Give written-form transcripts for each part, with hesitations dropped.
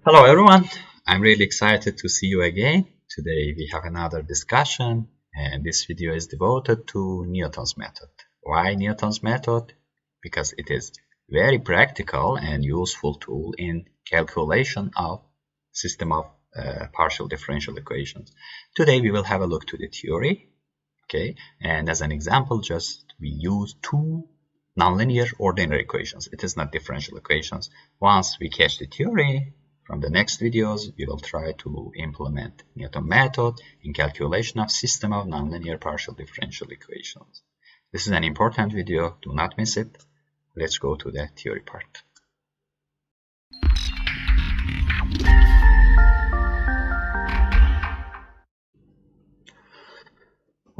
Hello everyone, I'm really excited to see you again. Today we have another discussion and this video is devoted to Newton's method. Why Newton's method? Because it is very practical and useful tool in calculation of system of partial differential equations. Today we will have a look to the theory, okay? And as an example, just we use two nonlinear ordinary equations. It is not differential equations. Once we catch the theory, from the next videos, we will try to implement Newton method in calculation of system of nonlinear partial differential equations. This is an important video, do not miss it. Let's go to the theory part.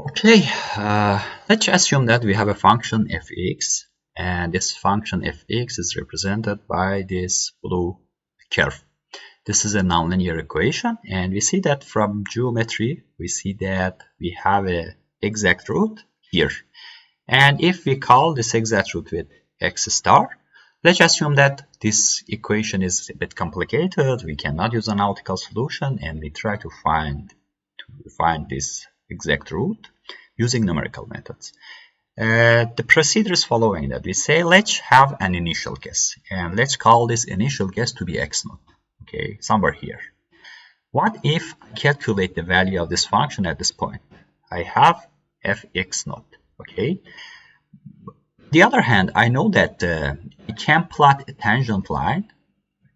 Okay, let's assume that we have a function fx, and this function fx is represented by this blue curve. This is a nonlinear equation, and we see that from geometry, we see that we have an exact root here. And if we call this exact root with x star, let's assume that this equation is a bit complicated. We cannot use an analytical solution, and we try to find this exact root using numerical methods. The procedure is following that. We say let's have an initial guess, and let's call this initial guess to be x naught. Okay, somewhere here. What if I calculate the value of this function at this point? I have fx naught. Okay. The other hand, I know that I can plot a tangent line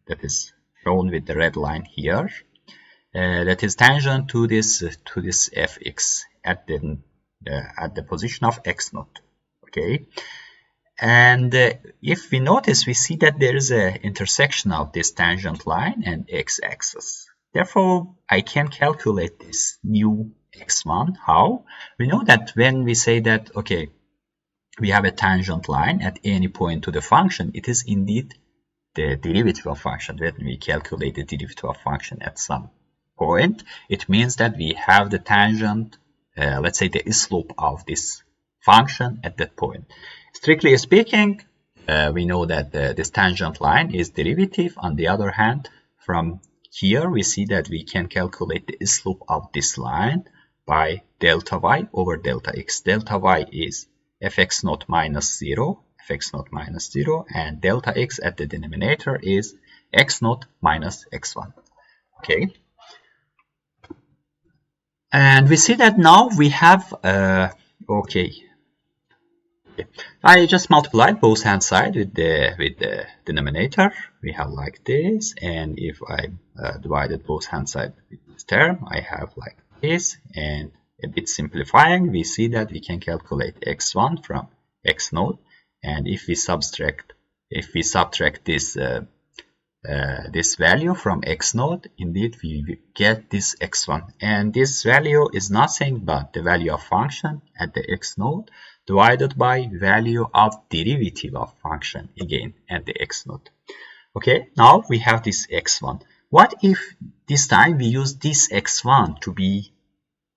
that is shown with the red line here. That is tangent to this fx at the position of x naught. Okay. And if we notice, we see that there is an intersection of this tangent line and x-axis. Therefore, I can calculate this new x1. How? We know that when we say that, okay, we have a tangent line at any point to the function, it is indeed the derivative of function. When we calculate the derivative of function at some point, it means that we have the tangent, let's say the slope of this function at that point. Strictly speaking, we know that this tangent line is derivative. On the other hand, from here we see that we can calculate the slope of this line by delta y over delta x. Delta y is fx naught minus 0, and delta x at the denominator is x naught minus x1. Okay. And we see that now we have, I just multiplied both hand side with the denominator. We have like this, and if I divided both hand side with this term, I have like this. And a bit simplifying, we see that we can calculate x1 from x naught, and if we subtract this this value from x naught, indeed we get this x1, and this value is nothing but the value of function at the x naught divided by value of derivative of function again at the x naught. Okay, now we have this x1. What if this time we use this x1 to be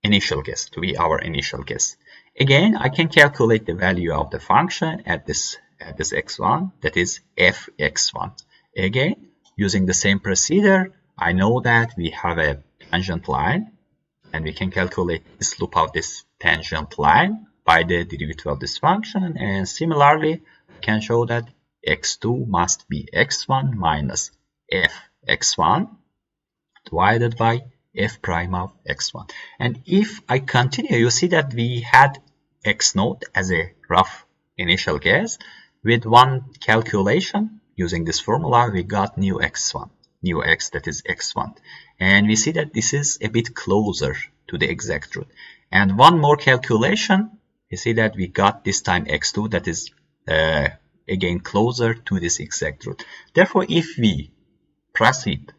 initial guess, to be our initial guess? Again, I can calculate the value of the function at this x1, that is fx1. Again, using the same procedure, I know that we have a tangent line, and we can calculate the slope of this tangent line by the derivative of this function, and similarly we can show that x2 must be x1 minus fx1 divided by f prime of x1. And if I continue, you see that we had x naught as a rough initial guess. With one calculation using this formula, we got new x1, new x, that is x1, and we see that this is a bit closer to the exact root. And one more calculation, you see that we got this time x2, that is again closer to this exact root. Therefore, if we proceed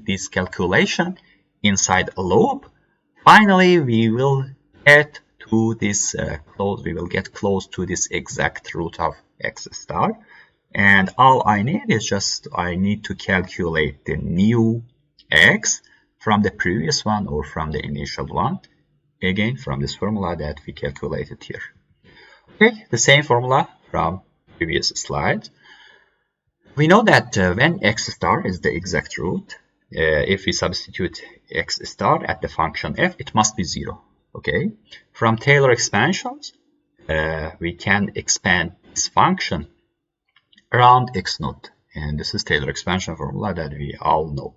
this calculation inside a loop, finally we will get to this close to this exact root of x star. And all I need is I need to calculate the new x from the previous one or from the initial one, again from this formula that we calculated here. Okay, the same formula from previous slide. We know that when x star is the exact root, if we substitute x star at the function f, it must be 0. Okay. From Taylor expansions, we can expand this function around x naught, and this is Taylor expansion formula that we all know.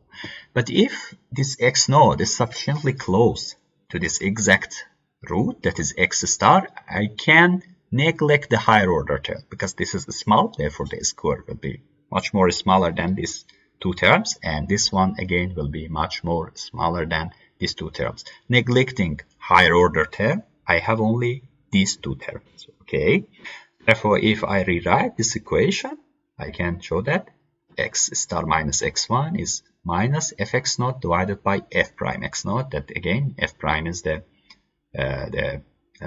But if this x naught is sufficiently close to this exact root, that is x star, I can neglect the higher order term because this is small, therefore the square will be much more smaller than these two terms, and this one again will be much more smaller than these two terms. Neglecting higher order term, I have only these two terms. Okay, therefore if I rewrite this equation, I can show that x star minus x1 is minus fx naught divided by f prime x naught. That again, f prime is the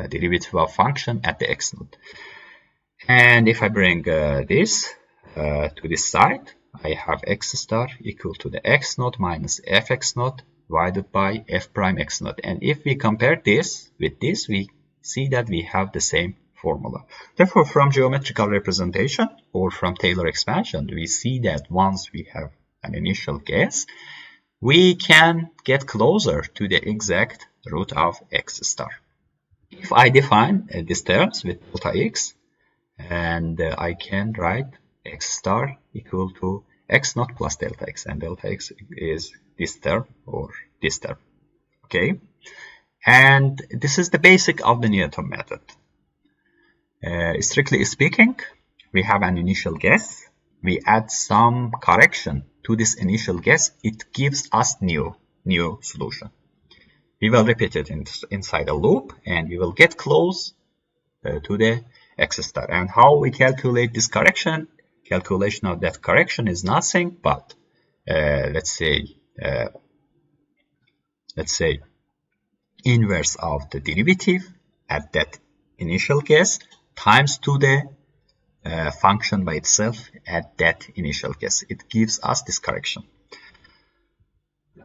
derivative of function at the x naught. And if I bring this to this side, I have x star equal to the x naught minus fx naught divided by f prime x naught. And if we compare this with this, we see that we have the same formula. Therefore, from geometrical representation or from Taylor expansion, we see that once we have an initial guess, we can get closer to the exact root of x star. If I define these terms with delta x, and I can write x star equal to x naught plus delta x, and delta x is this term or this term. Okay, and this is the basic of the Newton method. Strictly speaking, we have an initial guess. We add some correction to this initial guess. It gives us new solution. We will repeat it inside a loop, and we will get close to the x star. And how we calculate this correction? Calculation of that correction is nothing but let's say inverse of the derivative at that initial guess times to the function by itself at that initial guess. It gives us this correction.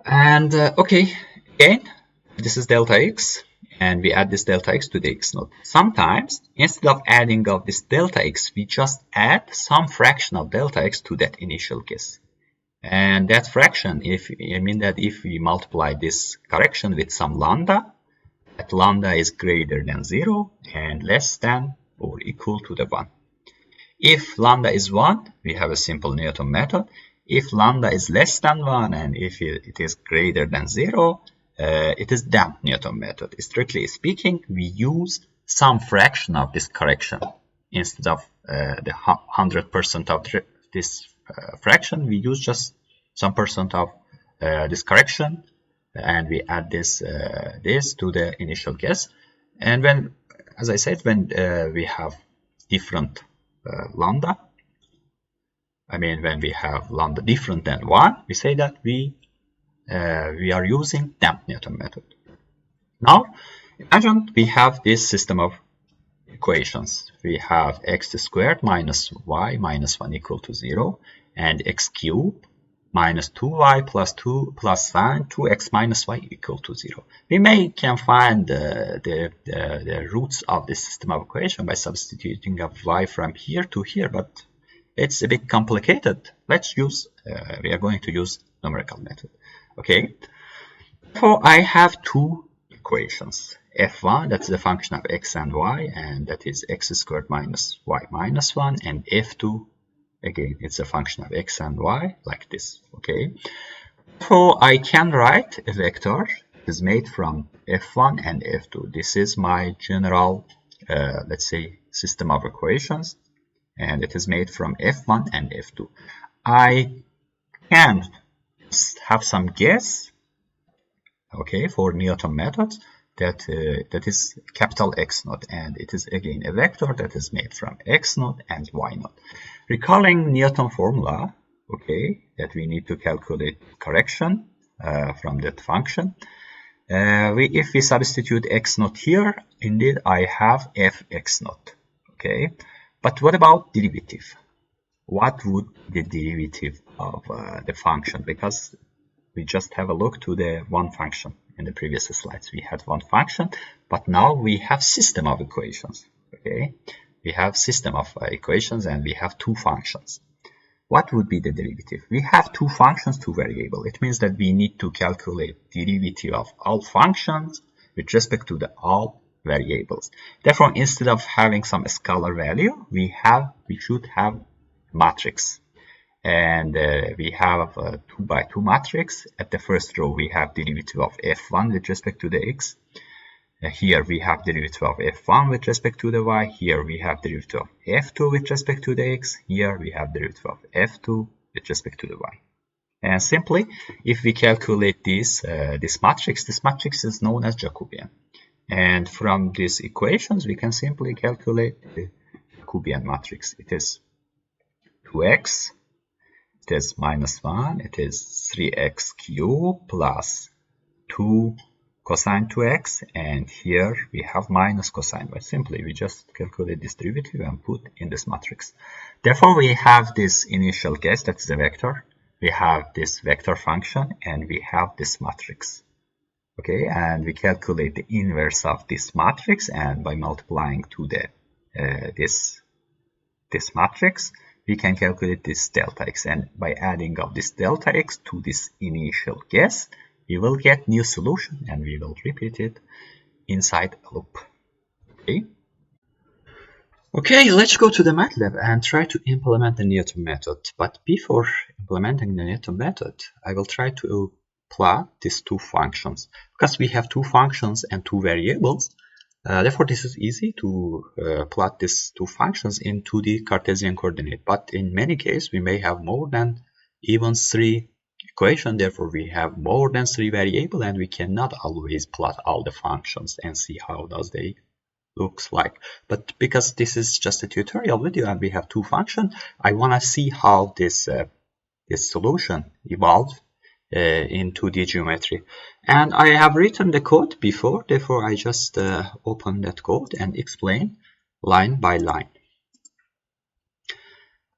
And okay, again, this is delta x, and we add this delta x to the x naught. Sometimes, instead of adding of this delta x, we just add some fraction of delta x to that initial guess. And that fraction, if we multiply this correction with some lambda, that lambda is greater than 0 and less than or equal to the 1. If lambda is 1, we have a simple Newton method. If lambda is less than 1 and if it is greater than 0, it is damped Newton method. Strictly speaking, we use some fraction of this correction. Instead of the 100% of this fraction, we use just some percent of this correction, and we add this to the initial guess. And when, as I said, when we have different lambda, when we have lambda different than 1, we say that we are using damped Newton method. Now, imagine we have this system of equations. We have x squared minus y minus 1 equal to 0, and x cubed minus 2y plus 2 plus sine 2x minus y equal to 0. We can find the roots of this system of equation by substituting of y from here to here, but it's a bit complicated. Let's use, we are going to use numerical method. Okay, so I have two equations. f1, that's the function of x and y, and that is x squared minus y minus 1, and f2, again, it's a function of x and y, like this. Okay, so I can write a vector is made from f1 and f2. This is my general, let's say, system of equations, and it is made from f1 and f2. I can have some guess, okay, for Newton methods, that is capital X naught, and it is again a vector that is made from x naught and y naught. Recalling Newton formula, okay, that we need to calculate correction from that function. If we substitute x naught here, indeed I have fx naught. Okay, but what about derivative? What would the derivative of the function? Because we just have a look to the one function. In the previous slides, we had one function, but now we have system of equations. Okay, we have system of equations, and we have two functions. what would be the derivative? We have two functions, two variables. It means that we need to calculate derivative of all functions with respect to the all variables. Therefore, instead of having some scalar value, we should have matrix. And we have a 2 by 2 matrix. At the first row, we have derivative of f1 with respect to the x. Here we have derivative of f1 with respect to the y. Here we have derivative of f2 with respect to the x. Here we have derivative of f2 with respect to the y. And simply, if we calculate this matrix is known as Jacobian. And from these equations, we can simply calculate the Jacobian matrix. It is 2x, it is minus 1, it is 3x cubed plus 2 cosine 2x, and here we have minus cosine y. Simply, we just calculate this derivative and put in this matrix. Therefore, we have this initial guess, that's the vector. We have this vector function, and we have this matrix. Okay, and we calculate the inverse of this matrix, and by multiplying to the this matrix, we can calculate this delta x, and by adding up this delta x to this initial guess, we will get new solution, and we will repeat it inside a loop. Okay, let's go to the MATLAB and try to implement the Newton method. But before implementing the Newton method, I will try to plot these two functions. Because we have two functions and two variables, therefore this is easy to plot these two functions into the Cartesian coordinate. But in many cases, we may have more than even 3 equations. Therefore, we have more than 3 variables, and we cannot always plot all the functions and see how does they looks like. But because this is just a tutorial video and we have 2 functions, I want to see how this solution evolves into the geometry. And I have written the code before, therefore I just open that code and explain line by line.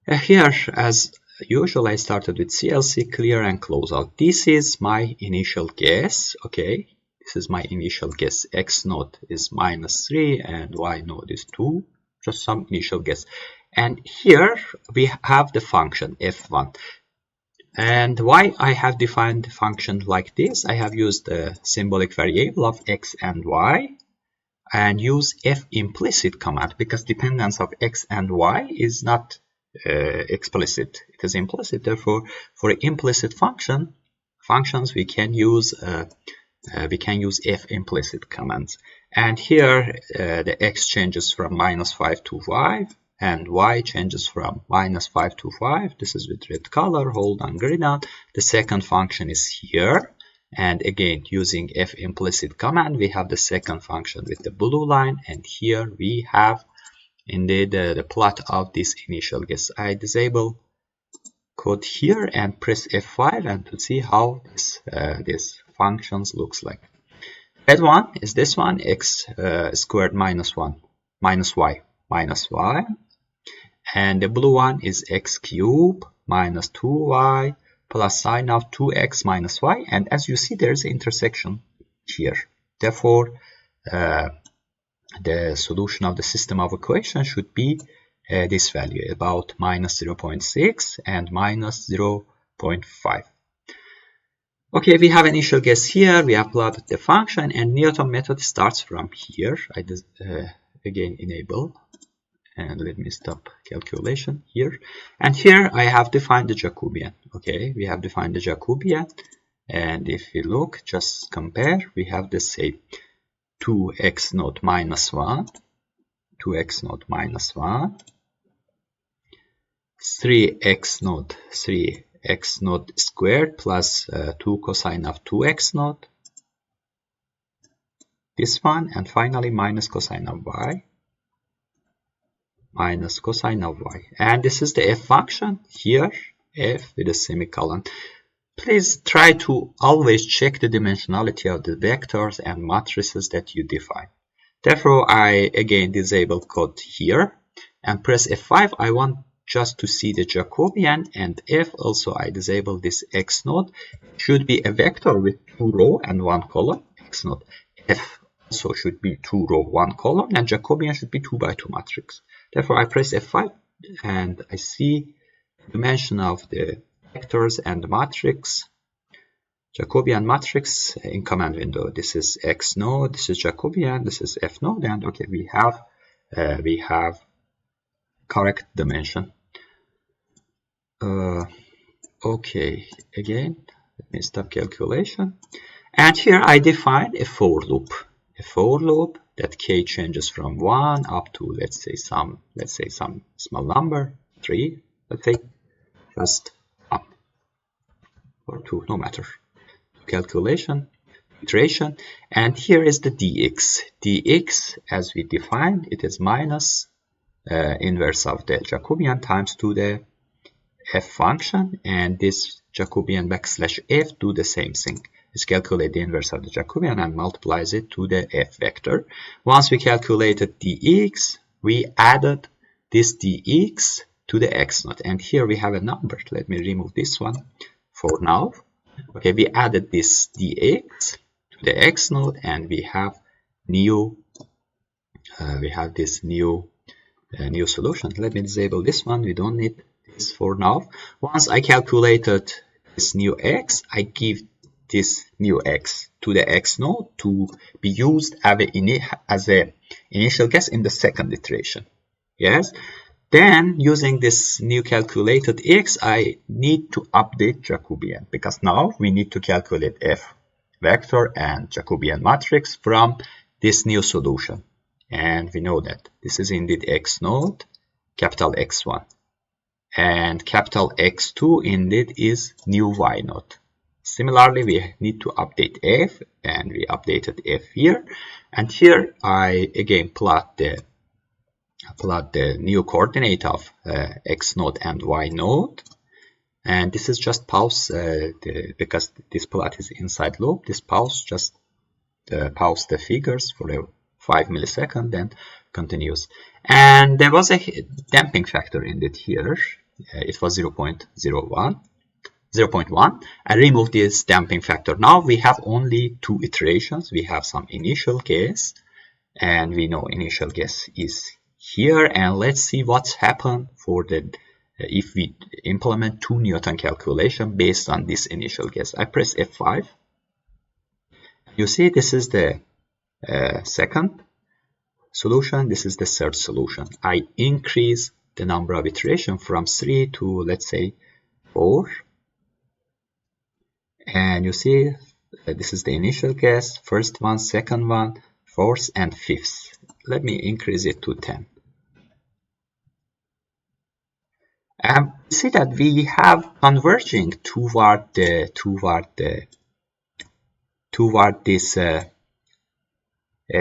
Here, as usual, I started with CLC, clear and close out. This is my initial guess. Okay, this is my initial guess. X naught is minus 3 and y naught is 2. Just some initial guess. And here we have the function f1. And why I have defined the function like this, I have used the symbolic variable of x and y and use f implicit command, because dependence of x and y is not explicit, it is implicit. Therefore, for implicit functions we can use f implicit commands. And here the x changes from minus 5 to 5 and y changes from minus 5 to 5. This is with red color. Hold on, grid down. The second function is here, and again using f implicit command we have the second function with the blue line, and here we have indeed the plot of this initial guess. I disable code here and press F5 and to see how this functions looks like. Red one is this one, x squared minus 1 minus y minus y, and the blue one is x cubed minus 2y plus sine of 2x minus y. And as you see, there's an intersection here. Therefore, the solution of the system of equations should be this value, about minus 0.6 and minus 0.5. Okay, we have initial guess here. We have plotted the function, and Newton method starts from here. I just again enable, and let me stop calculation here. And here I have defined the Jacobian. Okay, we have defined the Jacobian, and if we look, just compare, we have the same 2x naught minus 1, 2x naught minus 1, 3x naught, 3x naught squared plus 2 cosine of 2x naught, this one, and finally minus cosine of y, minus cosine of y. And this is the f function here, f with a semicolon. Please try to always check the dimensionality of the vectors and matrices that you define. Therefore, I again disable code here and press F5. I want just to see the Jacobian, and F also I disable this x naught. Should be a vector with 2 rows and 1 column. X naught F also should be 2 rows, 1 column, and Jacobian should be 2 by 2 matrix. Therefore, I press F5 and I see dimension of the vectors and the matrix, Jacobian matrix in command window. This is X node, this is Jacobian, this is F node, and okay, we have correct dimension. Okay, again, let me stop calculation. And here I define a for loop. A for loop that k changes from 1 up to let's say some small number, 3, let's say, just up or 2, no matter. Calculation, iteration, and here is the dx. Dx, as we defined, it is minus inverse of the Jacobian times to the f function, and this Jacobian backslash f do the same thing. Is calculate the inverse of the Jacobian and multiplies it to the f vector. Once we calculated dx, we added this dx to the x node, and here we have a number. Let me remove this one for now. Okay, we added this dx to the x node, and we have this new solution. Let me disable this one. We don't need this for now. Once I calculated this new x, I give this new x to the x node to be used as a initial guess in the second iteration. Yes. Then, using this new calculated x, I need to update Jacobian, because now we need to calculate f vector and Jacobian matrix from this new solution. And we know that this is indeed x node, capital X1. And capital X2 indeed is new y node. Similarly, we need to update f, and we updated f here. And here I again plot the new coordinate of x node and y node, and this is just pause because this plot is inside loop. This pause just pause the figures for 5 milliseconds, then continues. And there was a damping factor in it here. It was 0.1. I removed this damping factor. Now we have only 2 iterations. We have some initial guess, and we know initial guess is here, and let's see what's happened for the if we implement 2 Newton calculation based on this initial guess. I press F5. You see, this is the second solution. This is the third solution. I increase the number of iterations from 3 to let's say 4, and you see this is the initial guess, first one, second one, fourth, and fifth. Let me increase it to 10. See that we have converging toward this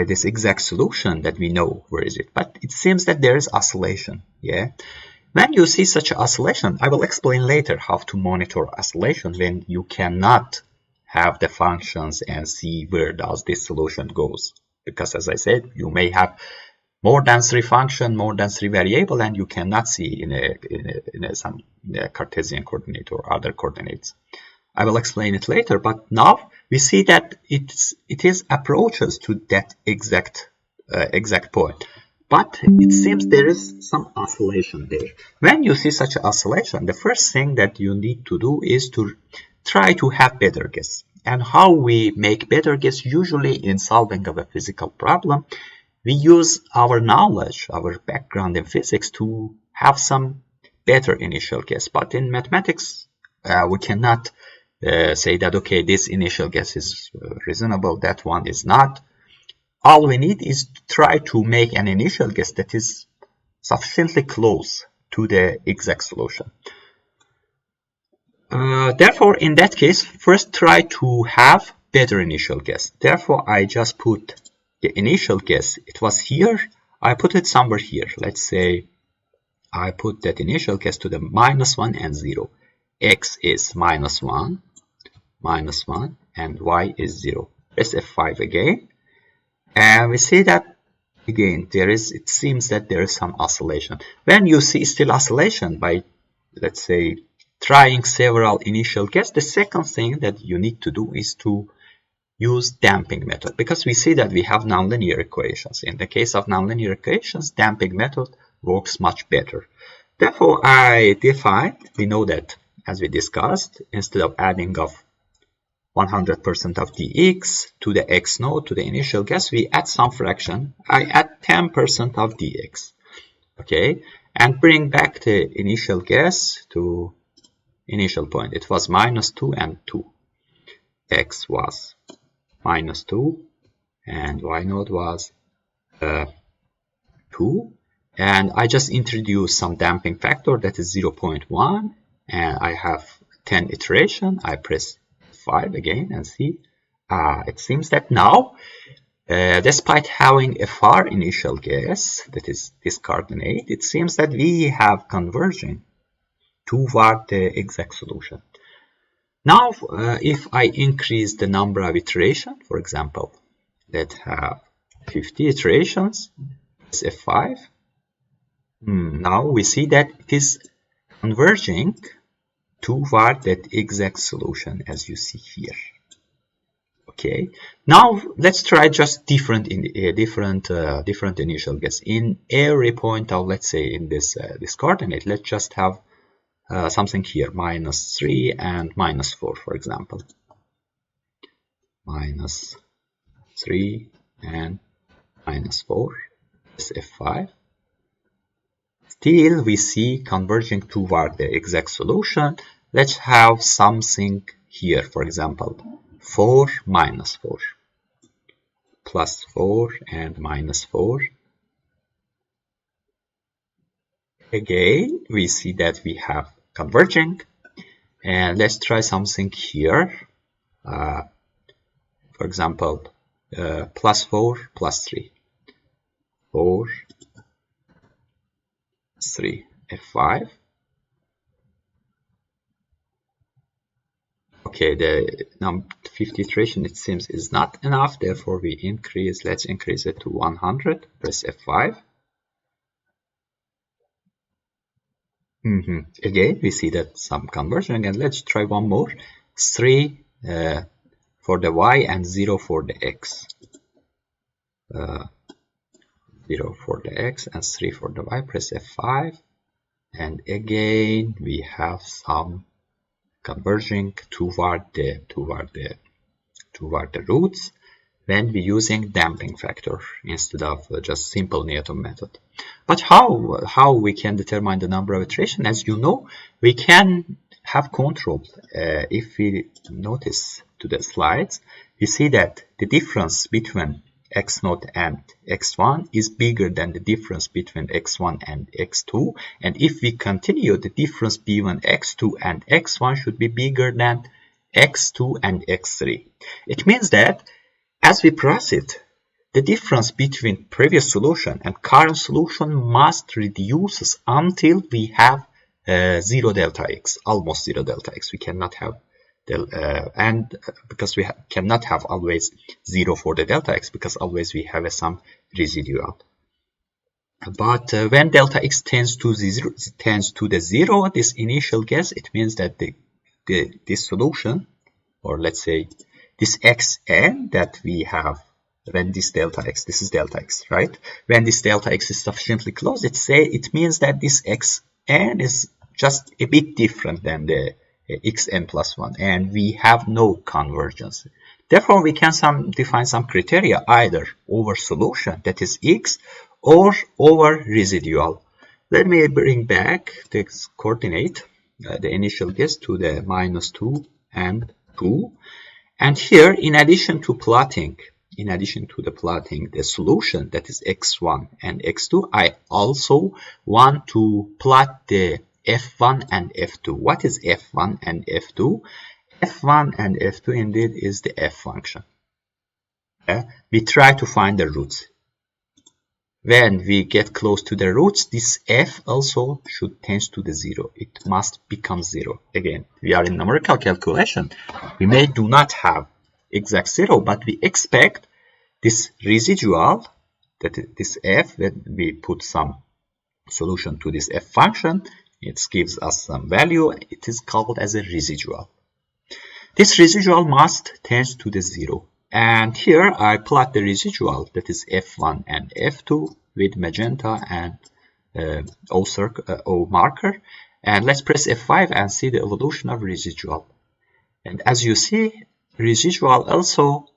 this exact solution that we know where is it, but it seems that there is oscillation. Yeah, when you see such oscillation, I will explain later how to monitor oscillation when you cannot have the functions and see where does this solution goes, because as I said, you may have more than 3 function, more than 3 variable, and you cannot see in some Cartesian coordinate or other coordinates. I will explain it later, but now we see that it is approaches to that exact point. But it seems there is some oscillation there. When you see such an oscillation, the first thing that you need to do is to try to have better guess. And how we make better guess? Usually in solving of a physical problem, we use our knowledge, our background in physics to have some better initial guess. But in mathematics, we cannot say that, okay, this initial guess is reasonable, that one is not. All we need is to try to make an initial guess that is sufficiently close to the exact solution. Therefore, in that case, first try to have better initial guess. Therefore, I just put the initial guess. It was here. I put it somewhere here. Let's say I put that initial guess to the -1 and 0. X is -1, and y is 0. Press F5 again. And we see that again it seems that there is some oscillation. When you see still oscillation by, let's say, trying several initial guess, the second thing that you need to do is to use damping method, because we see that we have nonlinear equations. In the case of nonlinear equations, damping method works much better. Therefore, I defined, we know that as we discussed, instead of adding of 100% of dx to the x node to the initial guess, we add some fraction. I add 10% of dx, okay, and bring back the initial guess to initial point. It was -2 and 2. X was -2 and y node was 2. And I just introduced some damping factor that is 0.1, and I have 10 iteration. I press 5 again and see. It seems that now, despite having a far initial guess, that is this coordinate, it seems that we have converging toward the exact solution. Now, if I increase the number of iteration, for example, let's have 50 iterations, press F5. Now we see that it is converging toward that exact solution as you see here. Okay. Now let's try just different initial guess in every point of, let's say, in this coordinate. Let's just have something here, -3 and -4, for example. -3 and -4. Press F5. Still, we see converging toward the exact solution. Let's have something here, for example, 4 -4, +4 and -4. Again, we see that we have converging. And let's try something here. For example, +4, +3. 4, 3, F5. Okay, the 50 iteration, it seems, is not enough. Therefore, we increase. Let's increase it to 100. Press F5. Again, we see that some conversion. And let's try one more. 3 for the y and 0 for the x. 0 for the x and 3 for the y. Press F5. And again, we have some converging toward the roots when we're using damping factor instead of just simple Newton method. But how we can determine the number of iteration? As you know, we can have control. If we notice to the slides, we see that the difference between x0 and x1 is bigger than the difference between x1 and x2, and if we continue, the difference between x2 and x1 should be bigger than x2 and x3. It means that as we proceed, the difference between previous solution and current solution must reduce until we have 0 delta x, almost 0 delta x. We cannot have because we cannot have always 0 for the delta x, because always we have some residual. But when delta x tends to the 0, this initial guess, it means that this solution, or let's say this xn that we have, when this delta x, this is delta x, right? When this delta x is sufficiently close, it means that this xn is just a bit different than the xn plus 1, and we have no convergence. Therefore, we can define some criteria, either over solution, that is x, or over residual. Let me bring back this coordinate, the initial guess, to the -2 and 2. And here, in addition to plotting the solution, that is x1 and x2, I also want to plot the f1 and f2. What is f1 and f2? f1 and f2 indeed is the f function. We try to find the roots. When we get close to the roots, this f also should tend to the 0. It must become 0. Again, we are in numerical calculation. We may do not have exact 0, but we expect this residual, that this f, when we put some solution to this f function, it gives us some value. It is called as a residual. This residual must tend to the 0. And here I plot the residual, that is f1 and f2 with magenta and O marker, and let's press F5 and see the evolution of residual. And as you see, residual also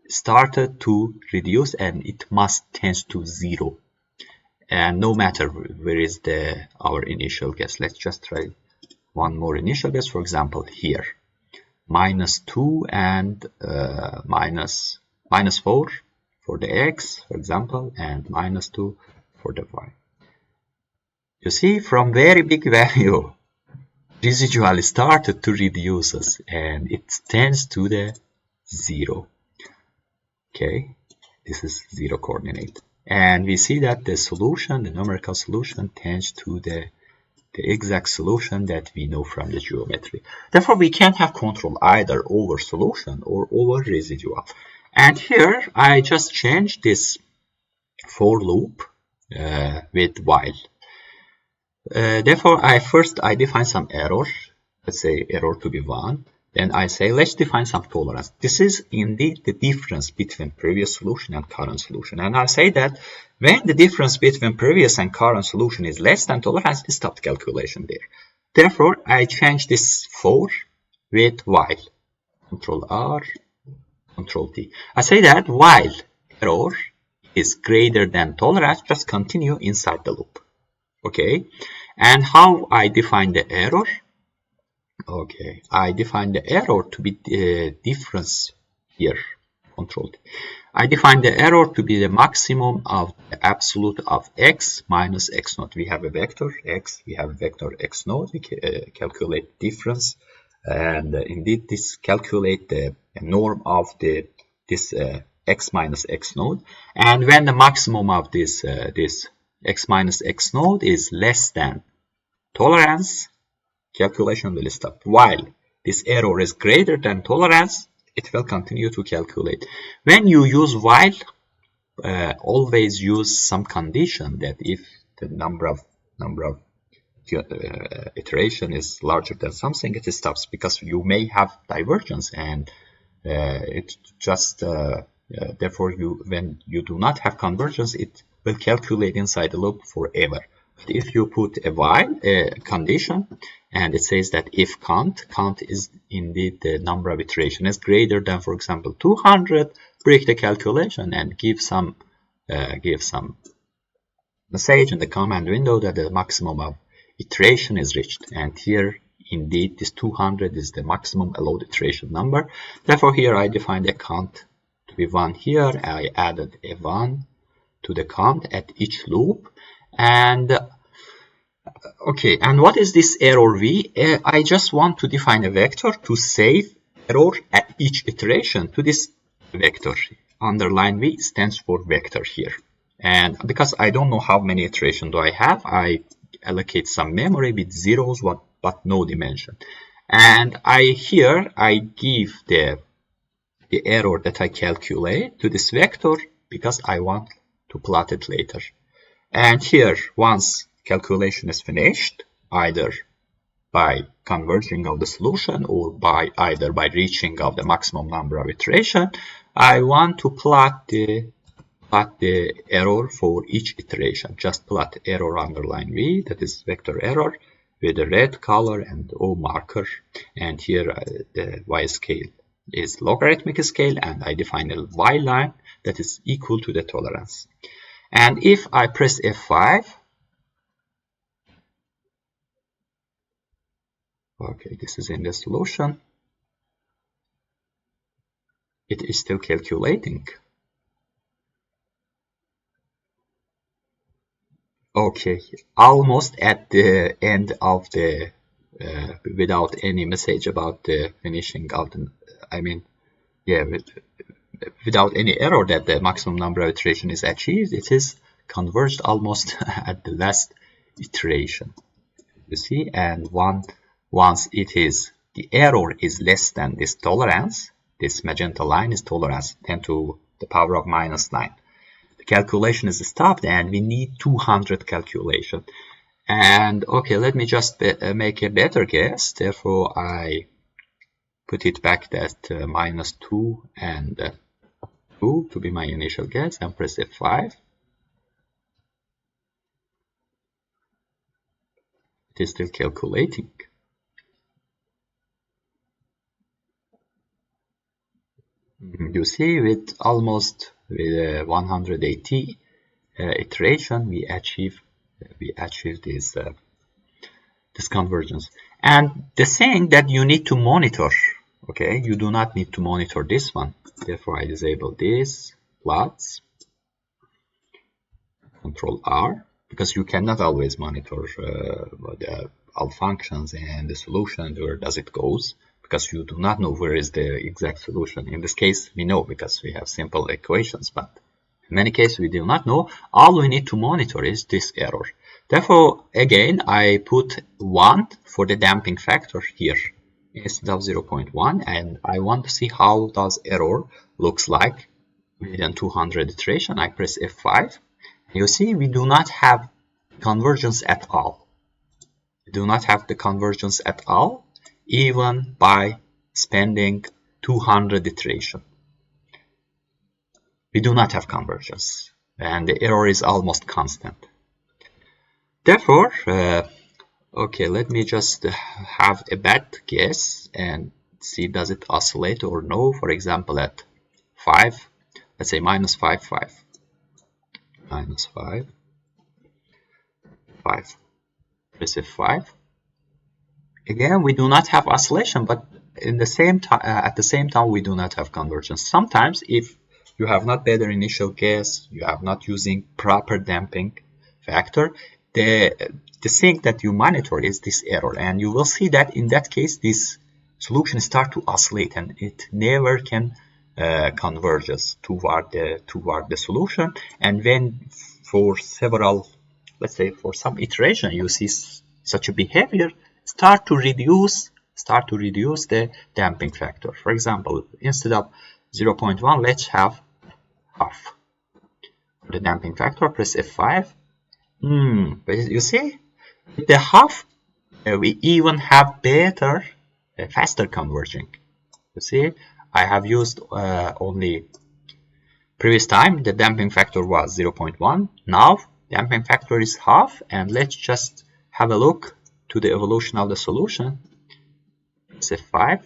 started to reduce, and it must tend to 0. And no matter where is our initial guess. Let's just try one more initial guess. For example, here, -2 and -4 for the x, for example, and -2 for the y. You see, from very big value, residual started to reduce us, and it tends to the 0. Okay, this is 0 coordinate. And we see that the solution, the numerical solution, tends to the exact solution that we know from the geometry. Therefore, we can't have control either over solution or over residual. And here, I just changed this for loop with while. Therefore, I define some error. Let's say error to be 1. Then I say, let's define some tolerance. This is indeed the difference between previous solution and current solution. And I say that when the difference between previous and current solution is less than tolerance, it stopped calculation there. Therefore, I change this for with while. Control R, Control T. I say that while error is greater than tolerance, just continue inside the loop. Okay. And how I define the error? Okay, I define the error to be the difference here, Control T. I define the error to be the maximum of the absolute of x minus x naught. We have a vector x, we have a vector x naught. We calculate difference, and indeed this calculate the norm of this x minus x naught. And when the maximum of this x minus x naught is less than tolerance, calculation will stop. While this error is greater than tolerance, it will continue to calculate. When you use while, always use some condition that if the number of iteration is larger than something, it stops, because you may have divergence, and it just therefore when you do not have convergence, it will calculate inside the loop forever. But if you put a while condition, and it says that if count is indeed the number of iteration is greater than, for example, 200, break the calculation and give some message in the command window that the maximum of iteration is reached. And here, indeed, this 200 is the maximum allowed iteration number. Therefore, here I defined a count to be 1 here. I added a 1 to the count at each loop. And okay, and what is this error v? I just want to define a vector to save error at each iteration to this vector. Underline v stands for vector here. And because I don't know how many iterations do I have, I allocate some memory with zeros but no dimension. And here I give the error that I calculate to this vector because I want to plot it later. And here, once calculation is finished, either by converging of the solution or either by reaching of the maximum number of iteration, I want to plot the error for each iteration. Just plot error underline v, that is vector error, with a red color and O marker. And here the y scale is logarithmic scale, and I define a y line that is equal to the tolerance. And if I press F5, okay, this is in the solution, it is still calculating. Okay, almost at the end of the, without any message about the finishing of the, I mean, yeah, without any error that the maximum number of iteration is achieved, it is converged almost at the last iteration. You see, and once it is, the error is less than this tolerance, this magenta line is tolerance 10 to the power of -9. The calculation is stopped, and we need 200 calculation. And okay, let me just make a better guess. Therefore, I put it back at -2 and 2 to be my initial guess, and press F5. It is still calculating. You see, with almost 180 iteration, we achieve this convergence. And the thing that you need to monitor, okay, you do not need to monitor this one. Therefore, I disable this plots, Control R, because you cannot always monitor the all functions and the solution, where does it goes, because you do not know where is the exact solution. In this case, we know because we have simple equations, but in many cases we do not know. All we need to monitor is this error. Therefore, again, I put 1 for the damping factor here instead of 0.1, and I want to see how does error looks like within 200 iteration. I press F5. You see, we do not have convergence at all. We do not have the convergence at all, even by spending 200 iteration. We do not have convergence, and the error is almost constant. Therefore, okay, let me just have a bad guess and see does it oscillate or no. For example, at 5, let's say minus 5, 5. Minus 5, 5. Press F5. Again, we do not have oscillation, but in the same time, at the same time, we do not have convergence. Sometimes, if you have not better initial guess, you have not using proper damping factor, the thing that you monitor is this error, and you will see that in that case, this solution start to oscillate, and it never can converges toward the solution. And when for several, let's say for some iteration, you see such a behavior, start to reduce the damping factor. For example, instead of 0.1, let's have half. For the damping factor, press F5. But you see, with the half, we even have better, faster converging. You see, I have used only previous time the damping factor was 0.1. Now damping factor is half, and let's just have a look to the evolution of the solution. It's F5.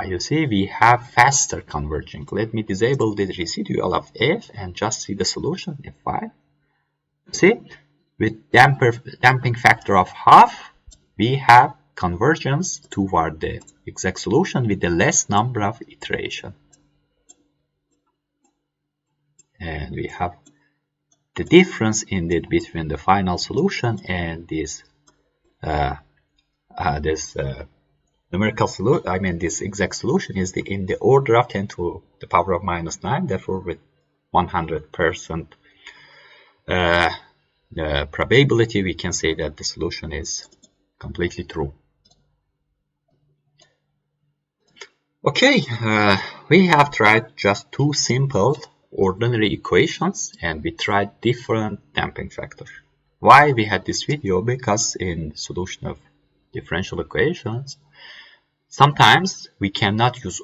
You see, we have faster converging. Let me disable the residual of F and just see the solution. F5. See, with damping factor of half, we have convergence toward the exact solution with the less number of iteration. And we have the difference indeed between the final solution and this numerical solution. I mean, this exact solution is in the order of 10 to the power of minus 9. Therefore, with 100% probability, we can say that the solution is completely true. Okay, we have tried just two simple ordinary equations, and we tried different damping factors. Why we had this video? Because in solution of differential equations, sometimes we cannot use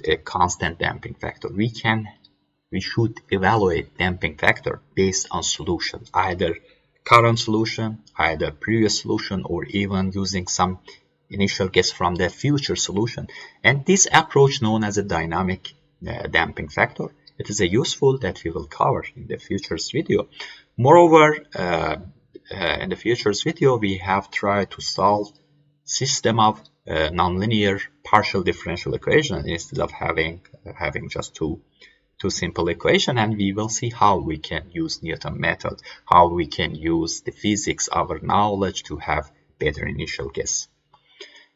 a constant damping factor. We should evaluate damping factor based on solution, either current solution, either previous solution, or even using some initial guess from the future solution. And this approach, known as a dynamic damping factor, it is a useful that we will cover in the future's video. Moreover, in the future's video, we have tried to solve system of nonlinear partial differential equation instead of having just two simple equation, and we will see how we can use Newton method, how we can use the physics, our knowledge, to have better initial guess.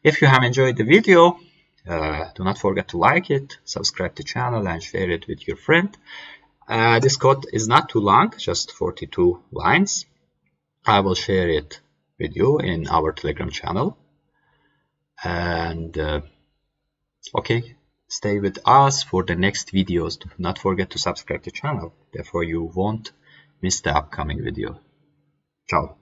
If you have enjoyed the video, do not forget to like it, subscribe to the channel, and share it with your friend. This code is not too long, just 42 lines. I will share it with you in our Telegram channel. And okay, stay with us for the next videos. Do not forget to subscribe to the channel, therefore you won't miss the upcoming video. Ciao.